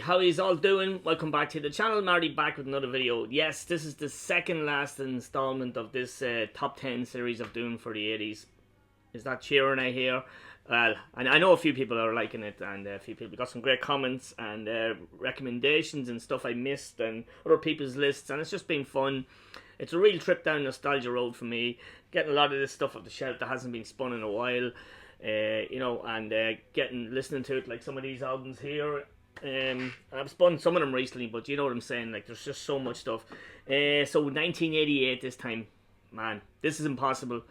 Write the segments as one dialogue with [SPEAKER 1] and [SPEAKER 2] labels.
[SPEAKER 1] how is all doing? Welcome back to the channel. Marty back with another video. Yes, this is the second last installment of this top 10 series of doing for the 80s. Is that cheering I hear? Well, I know a few people are liking it, and a few people got some great comments and recommendations and stuff I missed and other people's lists, and it's just been fun. It's a real trip down nostalgia road for me, getting a lot of this stuff off the shelf that hasn't been spun in a while, you know, and listening to it, like some of these albums here. I've spun some of them recently, but you know what I'm saying, like there's just so much stuff. So 1988 this time, man, this is impossible.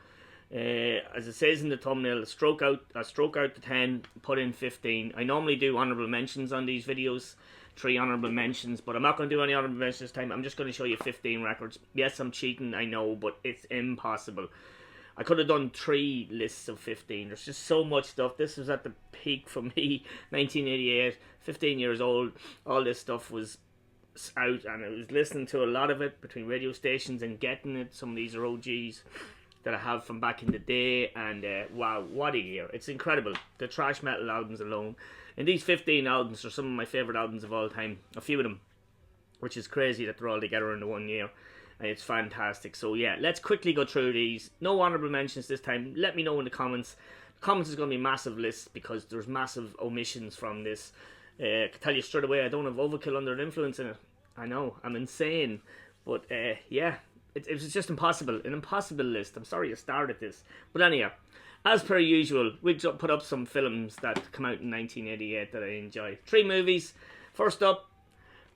[SPEAKER 1] As it says in the thumbnail, stroke out the 10, put in 15. I normally do honourable mentions on these videos, 3 honourable mentions, but I'm not going to do any honourable mentions this time. I'm just going to show you 15 records. Yes, I'm cheating, I know, but it's impossible. I could have done 3 lists of 15. There's just so much stuff. This was at the peak for me, 1988, 15 years old. All this stuff was out, and I was listening to a lot of it between radio stations and getting it. Some of these are OGs that I have from back in the day, and wow, what a year. It's incredible. The thrash metal albums alone. And these 15 albums are some of my favourite albums of all time. A few of them, which is crazy that they're all together in the 1 year. And it's fantastic. So yeah, let's quickly go through these. No honourable mentions this time. Let me know in the comments. The comments is going to be massive lists because there's massive omissions from this. I can tell you straight away, I don't have Overkill Under the Influence in it. I know, I'm insane. But yeah, it was just impossible. An impossible list. I'm sorry I started this. But anyhow, as per usual, we put up some films that come out in 1988 that I enjoy. 3 movies. First up,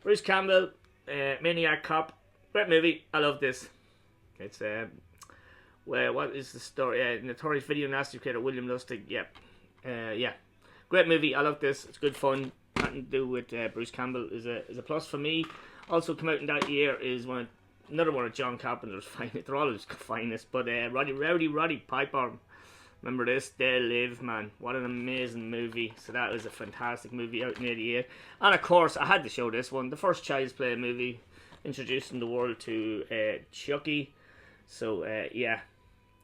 [SPEAKER 1] Bruce Campbell, Maniac Cop. Great movie. I love this. It's well, what is the story? Notorious Video Nasty creator William Lustig. Yep. Yeah. Great movie. I love this. It's good fun. Nothing to do with Bruce Campbell is a plus for me. Also come out in that year is another one of John Carpenter's finest. They're all his finest. But Roddy Piper. Remember this? They Live, man. What an amazing movie. So that was a fantastic movie out in 88. And of course, I had to show this one. The first Child's Play movie, introducing the world to Chucky. So yeah,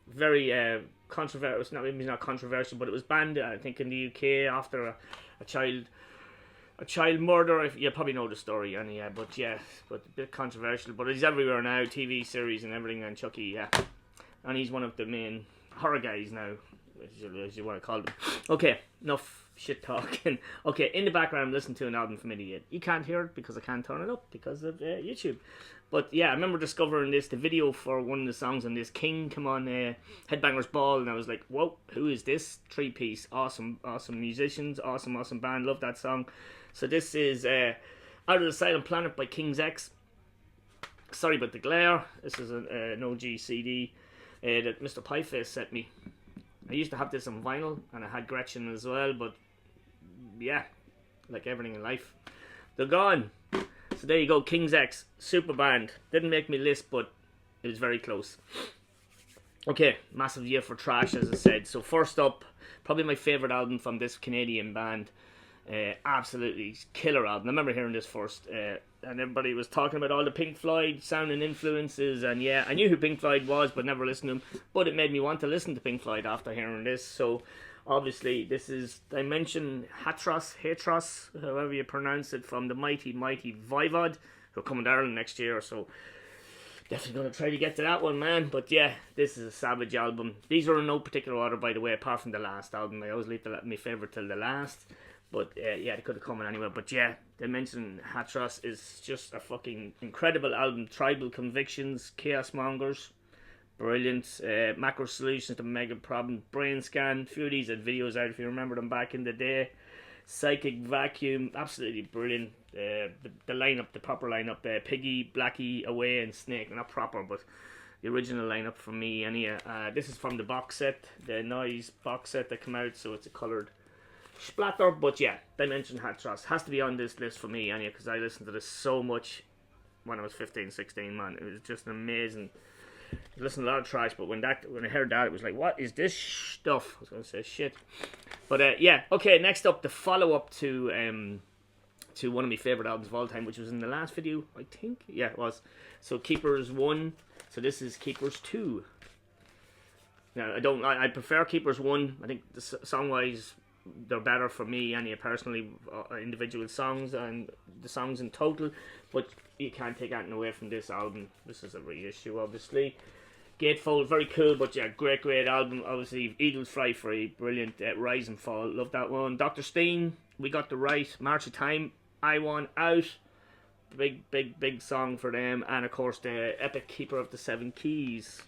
[SPEAKER 1] very controversial. Maybe not controversial, but it was banned, I think, in the UK after a child murder. You probably know the story, anyhow. But yeah, but a bit controversial. But he's everywhere now, TV series and everything. And Chucky, yeah, and he's one of the main horror guys now, as you want to call them. Okay, enough shit talking. Okay, in the background I'm listening to an album from 88. You can't hear it because I can't turn it up because of YouTube. But yeah, I remember discovering this, the video for one of the songs on this, King Come On, Headbangers Ball, and I was like, whoa, who is this? 3-piece, awesome musicians, awesome band, love that song. So this is Out of the Silent Planet by King's X. Sorry about the glare. This is an OG CD that Mr. Pieface sent me. I used to have this on vinyl, and I had Gretchen as well, but yeah, like everything in life, they're gone. So there you go, King's X, super band. Didn't make me list, but it was very close. Okay, massive year for thrash, as I said. So first up, probably my favourite album from this Canadian band. Absolutely killer album. I remember hearing this first, and everybody was talking about all the Pink Floyd sound and influences, and yeah, I knew who Pink Floyd was, but never listened to them. But it made me want to listen to Pink Floyd after hearing this. So obviously this is Dimension Hatros, however you pronounce it, from the mighty Voivod, who are coming to Ireland next year. So definitely going to try to get to that one, man. But yeah, this is a savage album. These are in no particular order, by the way, apart from the last album. I always leave my favourite till the last. But yeah, they could have come in anywhere. But yeah, Dimension Hatros is just a fucking incredible album. Tribal Convictions, Chaos Mongers, brilliant. Macro Solutions to Mega Problem, Brain Scan. A few of these had videos out if you remember them back in the day. Psychic Vacuum, absolutely brilliant. The lineup, the proper lineup, Piggy, Blackie, Away, and Snake. Not proper, but the original lineup for me. And this is from the box set, the Noise box set that came out, so it's a coloured splatter. But yeah, Dimension Hatros has to be on this list for me, anyway, because I listened to this so much when I was 15, 16, man. It was just amazing. I listened to a lot of thrash, but when I heard that, it was like, what is this stuff? I was going to say shit. But yeah, okay, next up, the follow-up to one of my favourite albums of all time, which was in the last video, I think. Yeah, it was. So Keepers 1. So this is Keepers 2. Now, I prefer Keepers 1. I think the song-wise, they're better for me, and personally, individual songs and the songs in total. But you can't take anything away from this album. This is a reissue, obviously. Gatefold, very cool, but yeah, great album. Obviously, Eagles Fly Free, brilliant. Rise and Fall, love that one. Dr. Steen, We Got the Right. March of Time, I Want Out. Big song for them. And of course, the epic Keeper of the Seven Keys,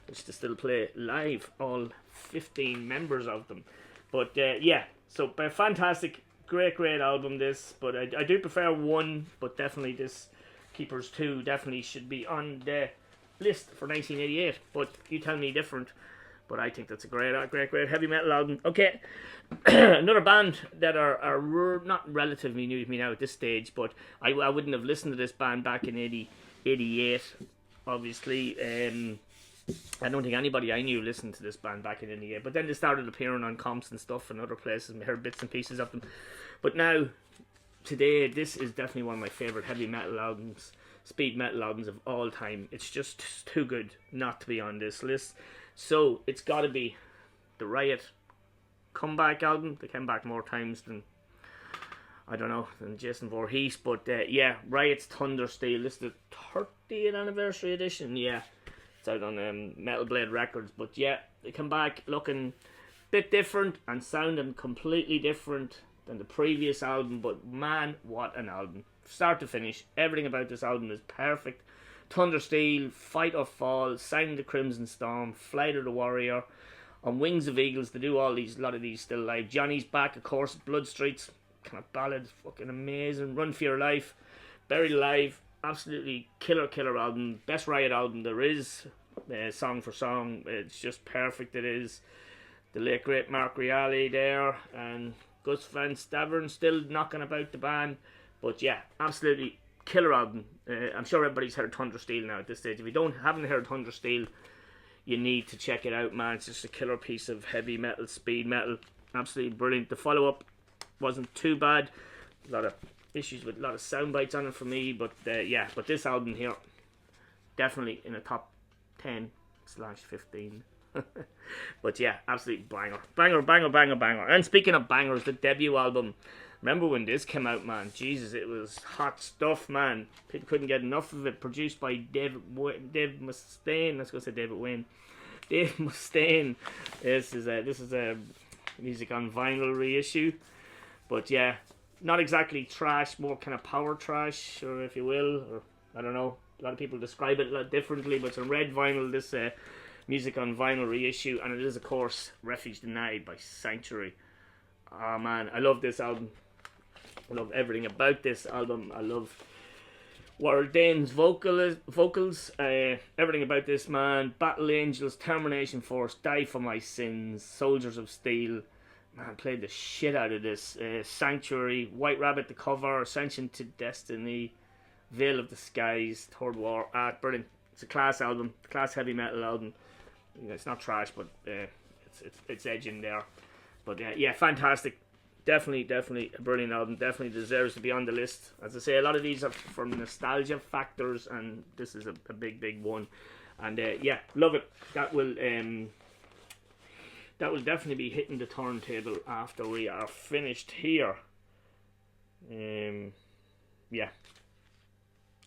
[SPEAKER 1] which they still play live, all 15 members of them. But yeah, so fantastic, great album this. But I do prefer one, but definitely this Keepers 2 definitely should be on the list for 1988. But you tell me different. But I think that's a great heavy metal album. Okay, another band that are not relatively new to me now at this stage, but I wouldn't have listened to this band back in 88, obviously. I don't think anybody I knew listened to this band back in 88, but then they started appearing on comps and stuff and other places, and I heard bits and pieces of them. But now, today, this is definitely one of my favourite heavy metal albums, speed metal albums of all time. It's just too good not to be on this list. So, it's got to be the Riot comeback album. They came back more times than, I don't know, than Jason Voorhees. But yeah, Riot's Thunder Steel. This is the 30th anniversary edition. Yeah, it's out on Metal Blade Records. But yeah, they come back looking a bit different and sounding completely different than the previous album. But man, what an album. Start to finish, everything about this album is perfect. Thunder Steel, Fight or Fall, Sign the Crimson Storm, Flight of the Warrior, On Wings of Eagles. They do a lot of these still live. Johnny's Back, of course, Blood Streets, kind of ballad, fucking amazing. Run for Your Life, Buried Alive, absolutely killer album. Best Riot album there is, song for song. It's just perfect, it is. The late great Mark Reale there, and Gus Van Stavern still knocking about the band. But yeah, absolutely killer album. I'm sure everybody's heard Thunder Steel now at this stage. If you haven't heard Thunder Steel, you need to check it out, man. It's just a killer piece of heavy metal, speed metal. Absolutely brilliant. The follow-up wasn't too bad. A lot of issues with a lot of sound bites on it for me. But yeah, but this album here, definitely in a top 10/15. But yeah, absolutely banger. And speaking of bangers, the debut album. Remember when this came out, man? Jesus, it was hot stuff, man. People couldn't get enough of it. Produced by Dave Mustaine. Let's go say David Wayne. Dave Mustaine. This is a music on vinyl reissue. But yeah, not exactly trash, more kind of power trash, or if you will, or I don't know. A lot of people describe it a lot differently, but it's a red vinyl. This music on vinyl reissue, and it is, of course, Refuge Denied by Sanctuary. Oh man, I love this album. I love everything about this album. I love Warren Dane's vocals. Everything about this, man. Battle Angels, Termination Force, Die for My Sins, Soldiers of Steel. Man, played the shit out of this. Sanctuary, White Rabbit, the cover, Ascension to Destiny, Veil of the Skies, Third War. Brilliant. It's a class album, class heavy metal album. You know, it's not trash, but it's edging there. But yeah, fantastic. Definitely a brilliant album. Definitely deserves to be on the list. As I say, a lot of these are from nostalgia factors, and this is a big one. And yeah, love it. That will definitely be hitting the turntable after we are finished here. Yeah,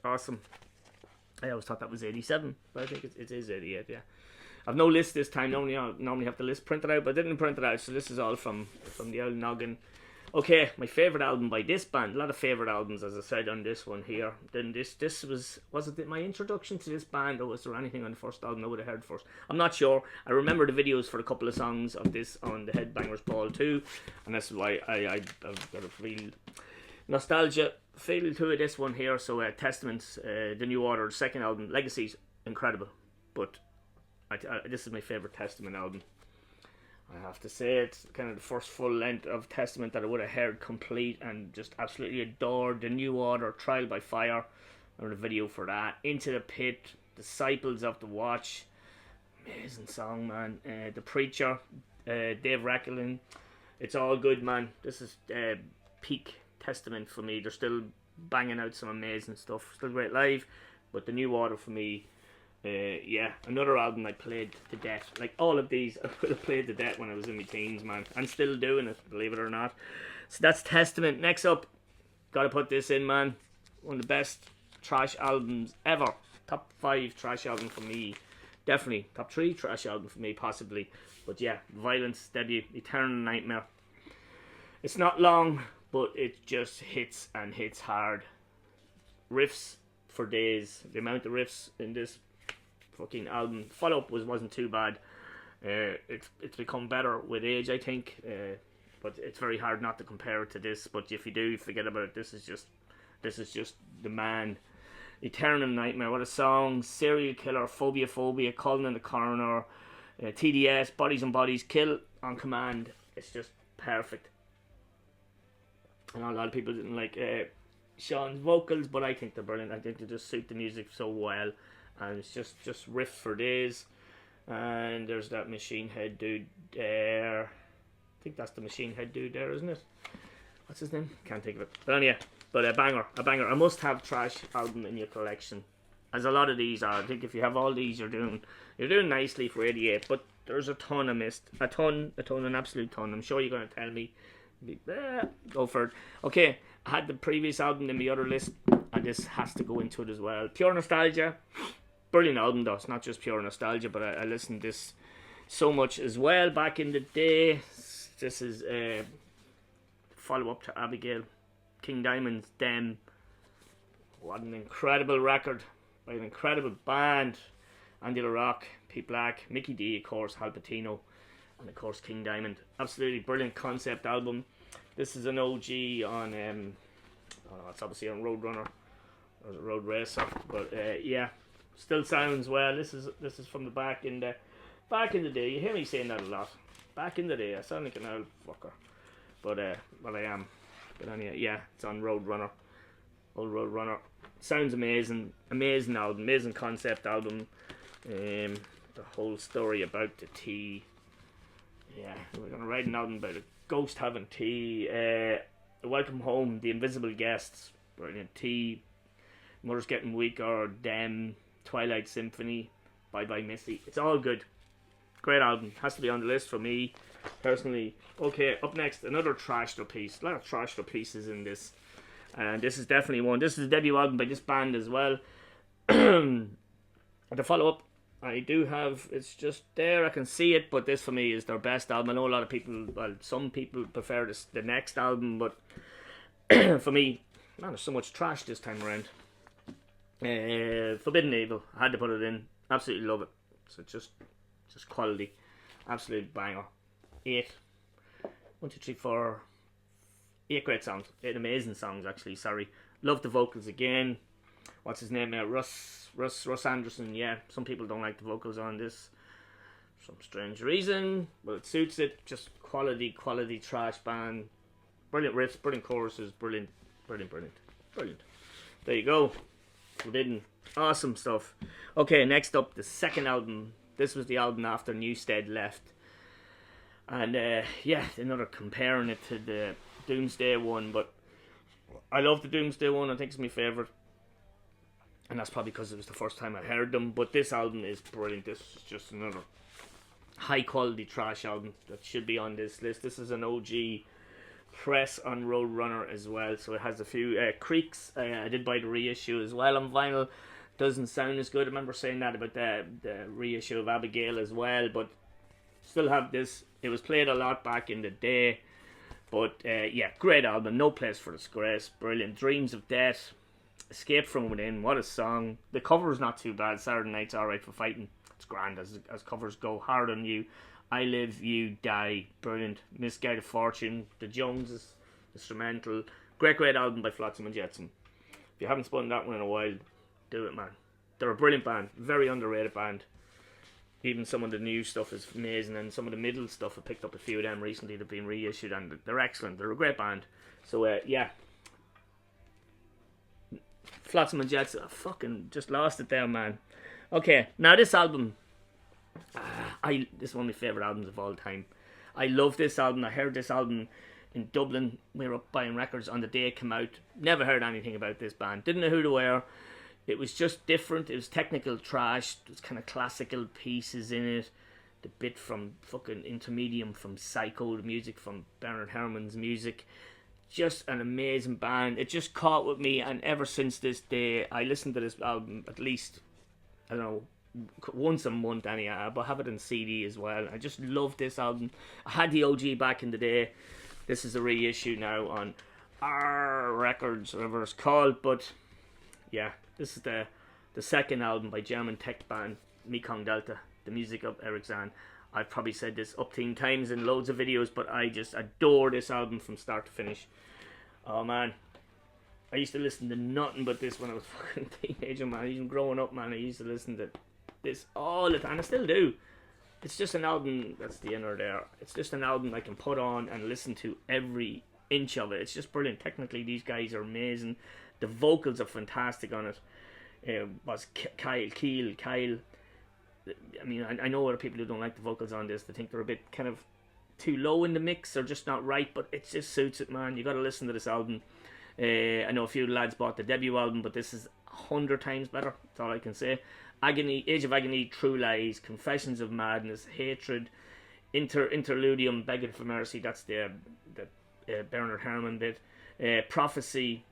[SPEAKER 1] awesome. I always thought that was 87, but I think it is 88. Yeah. I've no list this time. Normally have the list printed out, but I didn't print it out, so this is all from the old noggin. Okay, my favourite album by this band. A lot of favourite albums, as I said, on this one here. Then this was it my introduction to this band, or was there anything on the first album I would have heard first? I'm not sure. I remember the videos for a couple of songs of this on the Headbangers Ball too, and that's why I've got a real nostalgia feel to it. This one here, so Testaments, The New Order, the second album, Legacies, incredible, but this is my favourite Testament album. I have to say, it's kind of the first full length of Testament that I would have heard complete and just absolutely adored. The New Order, Trial by Fire, or the video for that. Into the Pit, Disciples of the Watch, amazing song, man. The Preacher, Dave Recklin, It's All Good, man. This is peak Testament for me. They're still banging out some amazing stuff, still great live, but The New Order for me, Yeah, another album I played to death. Like all of these, I would have played to death when I was in my teens, man. I'm still doing it, believe it or not. So that's Testament. Next up, gotta put this in, man. One of the best trash albums ever. Top 5 trash album for me. Definitely. Top 3 trash album for me, possibly. But yeah, Violence debut, Eternal Nightmare. It's not long, but it just hits and hits hard. Riffs for days. The amount of riffs in this fucking album. Follow-up wasn't too bad. It's become better with age, I think. But it's very hard not to compare it to this. But if you do, forget about it. This is just the man. Eternal Nightmare, what a song. Serial Killer, Phobia, Calling in the Coroner, TDS, Bodies and Bodies, Kill on Command. It's just perfect. I know a lot of people didn't like Sean's vocals, but I think they're brilliant. I think they just suit the music so well. And it's just riff for days. And there's that Machine Head dude there. I think that's the Machine Head dude there, isn't it? What's his name? Can't think of it. But anyway, but a banger. A must-have trash album in your collection. As a lot of these are. I think if you have all these, you're doing nicely for 88. But there's a ton I missed. An absolute ton. I'm sure you're going to tell me. Go for it. Okay, I had the previous album in the other list, and this has to go into it as well. Pure Nostalgia. Brilliant album though. It's not just pure nostalgia, but I listened to this so much as well back in the day. This is a follow-up to Abigail. King Diamond's Dem. What an incredible record by an incredible band. Andy LaRock, Pete Black, Mickey D, of course, Hal Patino, and of course King Diamond. Absolutely brilliant concept album. This is an OG on it's obviously on Roadrunner or Road Racer, but yeah, still sounds well. This is from the back in the day. You hear me saying that a lot. Back in the day, I sound like an old fucker, but well, I am. But anyway, yeah, it's on Roadrunner. Old Roadrunner. Sounds amazing. Amazing album. Amazing concept album. The whole story about the tea. Yeah, we're gonna write an album about a ghost having tea. Welcome Home, The Invisible Guests. Brilliant. Tea. Mother's Getting Weaker. Dem. Twilight Symphony. Bye Bye Missy. It's all good. Great album. Has to be on the list for me, personally. Okay, up next, another trashed up piece. A lot of trashed up pieces in this. And this is definitely one. This is a debut album by this band as well. The follow-up, I do have, it's just there, I can see it, but this for me is their best album. I know a lot of people, well, some people prefer the next album, but for me, man, there's so much trash this time around. Forbidden Evil, I had to put it in. Absolutely love it. So just quality. Absolute banger. 8. 1, 2, 3, 4. 8 great songs. 8 amazing songs, actually. Sorry. Love the vocals again. What's his name? Russ Anderson. Yeah, some people don't like the vocals on this. Some strange reason. But it suits it. Just quality trash band. Brilliant riffs, brilliant choruses. Brilliant. There you go. Forbidden. Awesome stuff. Okay, next up, the second album. This was the album after Newstead left. And yeah, another comparing it to the Doomsday one, but I love the Doomsday one. I think it's my favourite. And that's probably because it was the first time I heard them. But this album is brilliant. This is just another high quality trash album that should be on this list. This is an OG press on Roadrunner as well. So it has a few creaks. I did buy the reissue as well on vinyl. Doesn't sound as good. I remember saying that about the reissue of Abigail as well, but still have this. It was played a lot back in the day, but yeah, great album. No Place for Disgrace, brilliant. Dreams of Death, Escape from Within, what a song. The cover is not too bad. Saturday Night's Alright for Fighting, it's grand as covers go. Hard on You, I Live, You Die, brilliant. Misguided Fortune, The Joneses, instrumental. Great album by Flotsam and Jetsam. If you haven't spun that one in a while, do it, man. They're a brilliant band, very underrated band. Even some of the new stuff is amazing, and some of the middle stuff, I picked up a few of them recently. They've been reissued, and they're excellent. They're a great band. So yeah, Flotsam and Jets. I fucking just lost it there, man. Okay, now this album, this is one of my favourite albums of all time. I love this album. I heard this album in Dublin. We were up buying records on the day it came out. Never heard anything about this band. Didn't know who they were. It was just different. It was technical trash. There's kind of classical pieces in it. The bit from fucking Intermedium, from Psycho, the music from Bernard Herrmann's music. Just an amazing band. It just caught with me, and ever since this day, I listen to this album at least, I don't know, once a month anyhow, but have it in CD as well. I just love this album. I had the OG back in the day. This is a reissue now on R Records, whatever it's called, but yeah, this is the second album by German tech band Mekong Delta, the music of Eric Zahn. I've probably said this up 10 times in loads of videos, but I just adore this album from start to finish. Oh man, I used to listen to nothing but this when I was fucking teenager, man. Even growing up, man, I used to listen to this all the time. I still do. It's just an album, that's the inner there. It's just an album I can put on and listen to every inch of it. It's just brilliant. Technically, these guys are amazing. The vocals are fantastic on it. Was Kyle. I mean, I know other people who don't like the vocals on this. They think they're a bit kind of too low in the mix or just not right, but it just suits it, man. You got to listen to this album. I know a few lads bought the debut album, but this is 100 times better. That's all I can say. Agony, Age of Agony, True Lies, Confessions of Madness, Hatred, Interludium, Begging for Mercy. That's the Bernard Herrmann bit. Prophecy,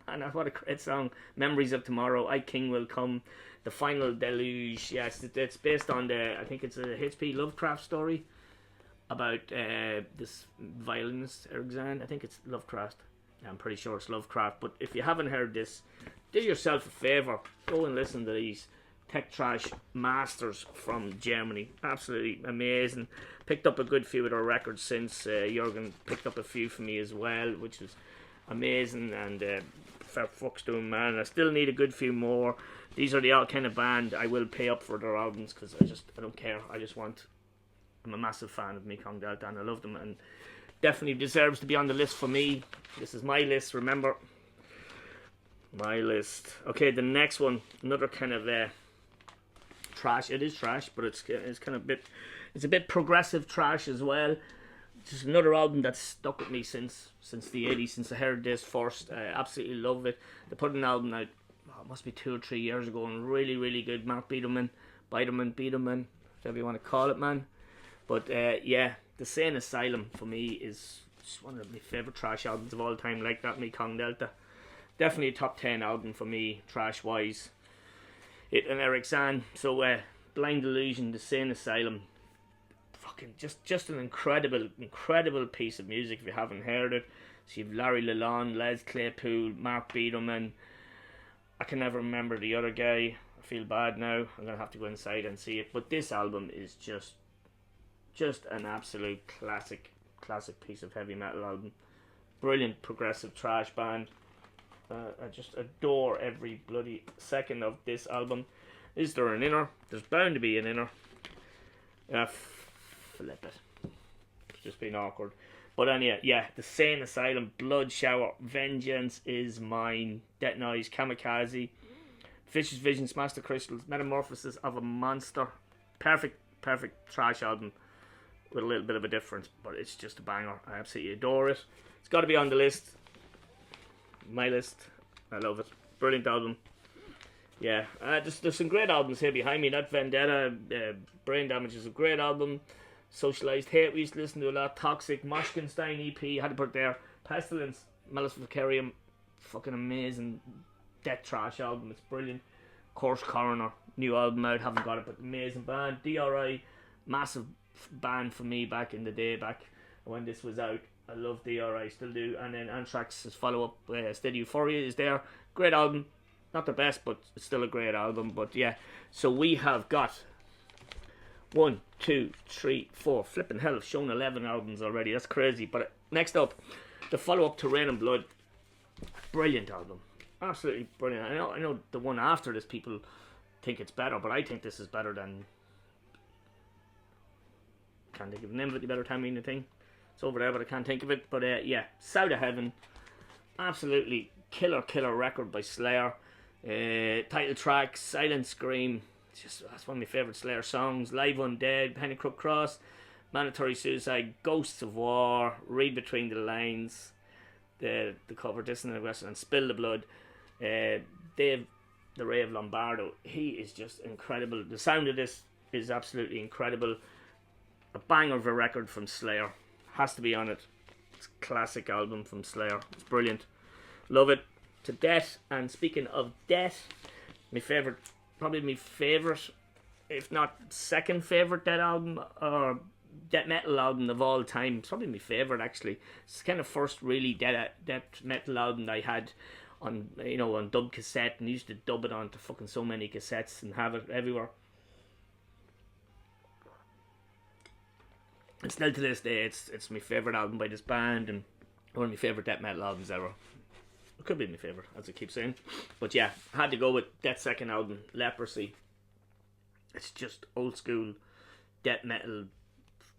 [SPEAKER 1] man, what a great song. Memories of Tomorrow, I King Will Come, The Final Deluge. Yes, it's based on I think it's a H.P. Lovecraft story about this violinist Eric Zahn. I think it's Lovecraft. I'm pretty sure it's Lovecraft. But if you haven't heard this, do yourself a favour. Go and listen to these tech trash masters from Germany. Absolutely amazing. Picked up a good few of their records since. Jürgen picked up a few for me as well, which was amazing. And fair fucks to him, man. I still need a good few more. These are the all kind of band I will pay up for their albums, because I don't care. I'm a massive fan of Mekong Delta and I love them, and definitely deserves to be on the list for me. This is my list, remember. My list. Okay, the next one, another kind of trash. It is trash, but it's kind of it's a bit progressive trash as well. Just another album that's stuck with me since the 80s, since I heard this first. I absolutely love it. They put an album out, it must be 2 or 3 years ago, and really, really good. Mark Biederman, whatever you want to call it, man. But yeah, The Sane Asylum for me is just one of my favourite trash albums of all time, like that Mekong Delta. Definitely a top 10 album for me, trash wise. It and Eric Zahn. So Blind Illusion, The Sane Asylum. Fucking just an incredible piece of music if you haven't heard it. So you've Larry Lalonde, Les Claypool, Mark Biederman. I can never remember the other guy. I feel bad now. I'm gonna have to go inside and see it. But this album is just an absolute classic piece of heavy metal album. Brilliant progressive trash band. I just adore every bloody second of this album. Is there an inner? There's bound to be an inner. Flip it. It's just been awkward. But anyway, yeah, The Sane Asylum, Blood Shower, Vengeance Is Mine, Death Noise, Kamikaze, Vicious Visions, Master Crystals, Metamorphosis of a Monster. Perfect trash album with a little bit of a difference, but it's just a banger. I absolutely adore it. It's got to be on the list. My list. I love it. Brilliant album. Yeah, there's some great albums here behind me. That Vendetta, Brain Damage is a great album. Socialized Hate we used to listen to a lot. Toxic, Moshkenstein EP, had to put it there. Pestilence, Maleficarium, fucking amazing death trash album. It's brilliant. Course Coroner, new album out, haven't got it, but amazing band. DRI, massive band for me back in the day, back when this was out. I love DRI, still do. And then Anthrax's follow-up, Steady Euphoria, is there. Great album. Not the best, but it's still a great album. But yeah, so we have got 1, 2, 3, 4. Flipping hell, I've shown 11 albums already. That's crazy. But next up, the follow-up to Rain and Blood. Brilliant album. Absolutely brilliant. I know the one after this, people think it's better, but I think this is better than... Can't think of the name of it, you better tell me anything. It's over there, but I can't think of it. But yeah, South of Heaven. Absolutely killer record by Slayer. Title track, Silent Scream. That's one of my favourite Slayer songs. Live Undead, Pennycrook Cross, Mandatory Suicide, Ghosts of War, Read Between the Lines, the cover, Distant Western, and Spill the Blood. Dave the Rave Lombardo, he is just incredible. The sound of this is absolutely incredible. A banger of a record from Slayer. Has to be on it. It's a classic album from Slayer. It's brilliant. Love it to death. And speaking of death, my favourite, probably my favourite, if not second favourite death album or death metal album of all time. It's probably my favourite actually. It's kind of first really death metal album I had on, you know, on dub cassette, and used to dub it onto fucking so many cassettes and have it everywhere. And still to this day, it's my favourite album by this band, and one of my favourite death metal albums ever. It could be my favourite, as I keep saying. But yeah, I had to go with Death's second album, Leprosy. It's just old school death metal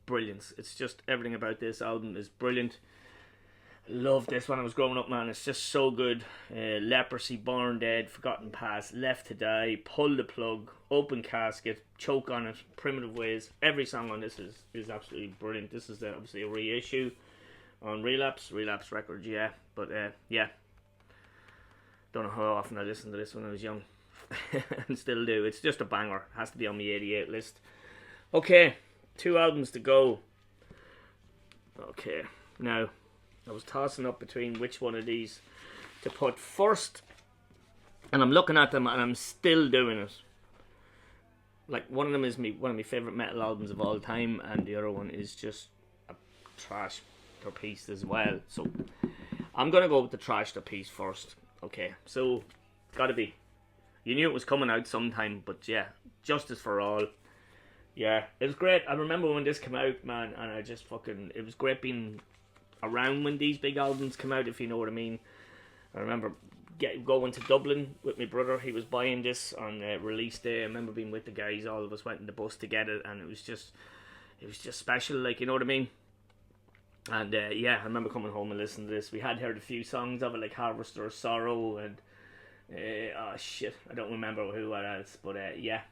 [SPEAKER 1] brilliance. It's just everything about this album is brilliant. Loved this when I was growing up, man. It's just so good. Leprosy, Born Dead, Forgotten Past, Left to Die, Pull the Plug, Open Casket, Choke on It, Primitive Ways. Every song on this is absolutely brilliant. This is obviously a reissue on Relapse Records, yeah. But yeah, don't know how often I listened to this when I was young. And still do. It's just a banger. Has to be on my 88 list. Okay, 2 albums to go. Okay, now I was tossing up between which one of these to put first, and I'm looking at them and I'm still doing it. Like, one of them is one of my favourite metal albums of all time, and the other one is just a trash piece as well. So I'm gonna go with the trash piece first. Okay, so gotta be. You knew it was coming out sometime, but yeah, Justice for All. Yeah, it was great. I remember when this came out, man, and I just fucking, it was great being around when these big albums come out, if you know what I mean. I remember going to Dublin with my brother. He was buying this on release day. I remember being with the guys. All of us went in the bus to get it, and it was just special, like, you know what I mean. And yeah, I remember coming home and listening to this. We had heard a few songs of it, like Harvester of Sorrow and oh shit, I don't remember who else, but yeah,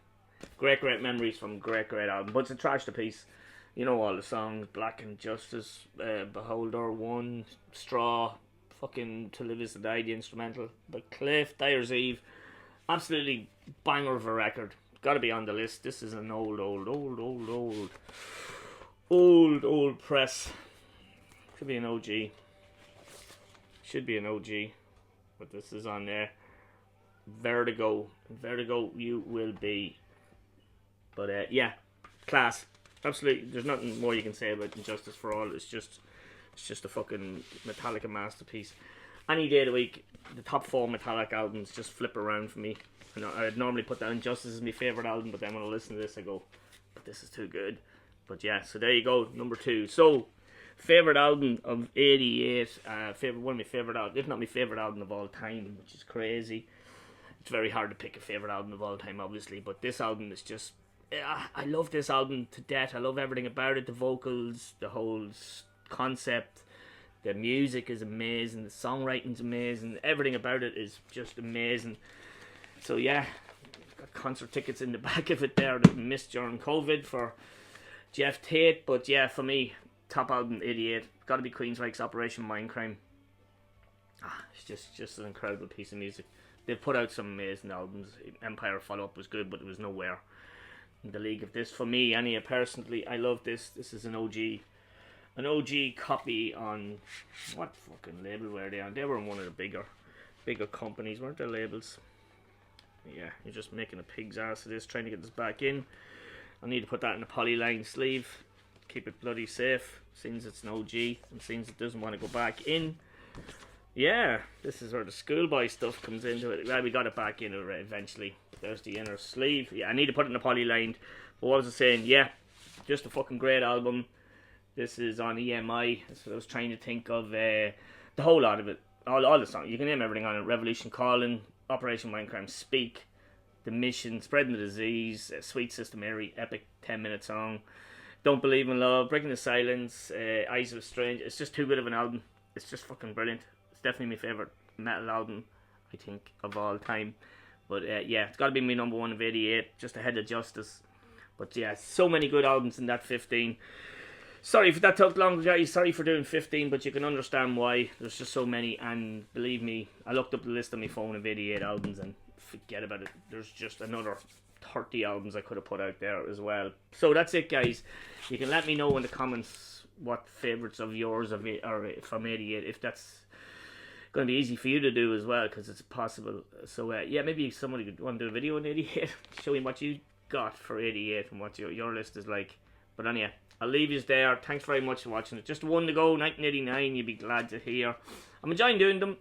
[SPEAKER 1] great memories from great album. But it's a trash to piece. You know all the songs: Black and Justice, Beholder, One, Straw, fucking To Live Is to Die, the instrumental, But Cliff, Dyer's Eve. Absolutely banger of a record. Got to be on the list. This is an old press. Could be an OG. Should be an OG. But this is on there. Vertigo, you will be. But yeah, class. Absolutely, there's nothing more you can say about Injustice for All. It's just a fucking Metallica masterpiece. Any day of the week, the top 4 Metallica albums just flip around for me. I'd normally put down Injustice as my favourite album, but then when I listen to this, I go, but this is too good. But yeah, so there you go, number 2. So, favourite album of 88, one of my favourite albums, if not my favourite album of all time, which is crazy. It's very hard to pick a favourite album of all time, obviously, but this album is just, I love this album to death. I love everything about it, the vocals, the whole concept, the music is amazing, the songwriting's amazing, everything about it is just amazing. So yeah, got concert tickets in the back of it there that we missed during COVID for Jeff Tate, but yeah, for me, top album 88, gotta be Queensryche's Operation Mindcrime. It's just an incredible piece of music. They've put out some amazing albums. Empire follow-up was good, but it was nowhere in the league of this. For me, personally, I love this. This is an OG copy on, what fucking label were they on? They were on one of the bigger companies, weren't their labels? Yeah, you're just making a pig's ass of this, trying to get this back in. I need to put that in a polyline sleeve, keep it bloody safe, since it's an OG, and since it doesn't want to go back in. Yeah, this is where the schoolboy stuff comes into it. Well, we got it back in eventually. There's the inner sleeve. Yeah, I need to put it in a polylined. But what was I saying? Yeah, just a fucking great album. This is on EMI. That's what I was trying to think of. The whole lot of it. All the songs. You can name everything on it. Revolution Calling, Operation Mindcrime, Speak, The Mission, Spreading the Disease, Sweet Sister Mary, epic 10-minute song. Don't Believe in Love, Breaking the Silence, Eyes of a Strange. It's just too good of an album. It's just fucking brilliant. Definitely my favourite metal album, I think, of all time. But yeah, it's got to be my number 1 of 88, just ahead of Justice. But yeah, so many good albums in that 15. Sorry if that took long, guys. Sorry for doing 15, but you can understand why. There's just so many, and believe me, I looked up the list on my phone of 88 albums, and forget about it. There's just another 30 albums I could have put out there as well. So that's it, guys. You can let me know in the comments what favourites of yours are from 88, if that's going to be easy for you to do as well, because it's possible. So yeah, maybe somebody could want to do a video on 88, showing what you got for 88 and what your list is like. But anyway, I'll leave you there. Thanks very much for watching it. Just one to go, 1989. You'd be glad to hear. I'm enjoying doing them.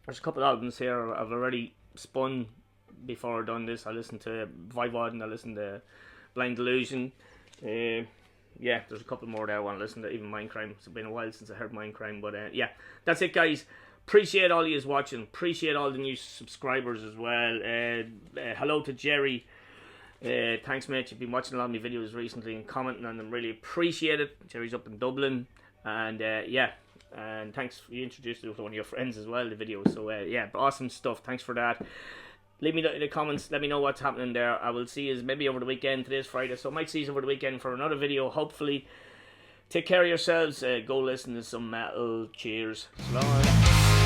[SPEAKER 1] There's a couple of albums here I've already spun before I've done this. I listened to Voivod and I listened to Blind Delusion. Yeah, there's a couple more there I want to listen to, even Mindcrime. It's been a while since I heard Mindcrime, but yeah, that's it, guys. Appreciate all you watching. Appreciate all the new subscribers as well. Hello to Jerry. Thanks, mate. You've been watching a lot of my videos recently and commenting on them. Really appreciate it. Jerry's up in Dublin, and yeah, and thanks. You introduced it to one of your friends as well, the video. So yeah, awesome stuff. Thanks for that. Leave me in the comments. Let me know what's happening there. I will see you maybe over the weekend. Today's Friday, so I might see you over the weekend for another video. Hopefully, take care of yourselves. Go listen to some metal. Cheers. So long.